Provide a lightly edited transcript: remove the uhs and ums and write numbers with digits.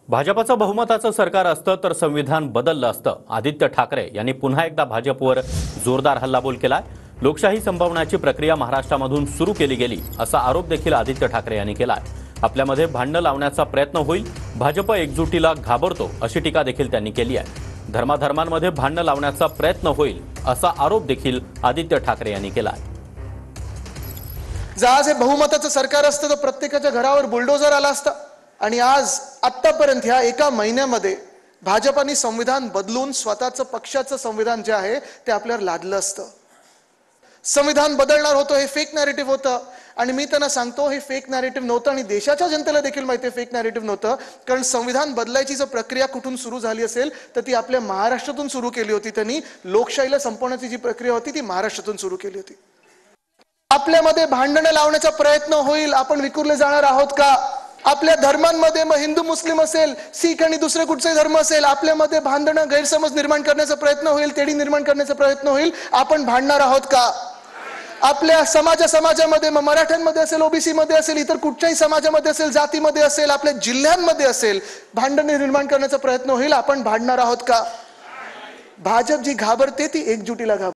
भाजपचं बहुमताचं सरकार असतं तर संविधान बदललं असतं. आदित्य ठाकरे यांनी पुन्हा एकदा भाजपवर जोरदार हल्लाबोल केलाय. लोकशाही संपवण्याची प्रक्रिया महाराष्ट्रामधून सुरू केली गेली असा आरोप देखील आदित्य ठाकरे यांनी केलाय. आपल्यामध्ये भांडणं लावण्याचा प्रयत्न होईल, भाजप एकजुटीला घाबरतो अशी टीका देखील त्यांनी केली आहे. धर्माधर्मांमध्ये भांडणं लावण्याचा प्रयत्न होईल असा आरोप देखील आदित्य ठाकरे यांनी केलाय. जर आज हे बहुमताचं सरकार असतं तर प्रत्येकाच्या घरावर बुलडोजर आला असता आणि आज आतापर्यंत ह्या एका महिन्यामध्ये भाजपाने संविधान बदलून स्वतःचं पक्षाचं संविधान जे आहे ते आपल्यावर लादलं असतं. संविधान बदलणार होतं हे फेक नॅरेटिव्ह होतं आणि मी त्यांना सांगतो हे फेक नॅरेटिव्ह नव्हतं आणि देशाच्या जनतेला देखील माहिती आहे फेक नॅरेटिव्ह नव्हतं. कारण संविधान बदलायची जर प्रक्रिया कुठून सुरू झाली असेल तर ती आपल्या महाराष्ट्रातून सुरू केली होती. त्यांनी लोकशाहीला संपवण्याची जी प्रक्रिया होती ती महाराष्ट्रातून सुरू केली होती. आपल्यामध्ये भांडणं लावण्याचा प्रयत्न होईल, आपण विखुरले जाणार आहोत का? आपल्या धर्मांमध्ये मग हिंदू मुस्लिम असेल, सीख आणि दुसरे कुठचे धर्म असेल, आपल्यामध्ये भांडणं गैरसमज निर्माण करण्याचा प्रयत्न होईल, तेढी निर्माण करण्याचा प्रयत्न होईल, आपण भांडणार आहोत का? आपल्या समाजामध्ये मग मराठ्यांमध्ये असेल, ओबीसी मध्ये असेल, इतर कुठच्याही समाजामध्ये असेल, जातीमध्ये असेल, आपल्या जिल्ह्यांमध्ये असेल, भांडणे निर्माण करण्याचा प्रयत्न होईल, आपण भांडणार आहोत का? भाजप जी घाबरते ती एकजुटीला घाबरते.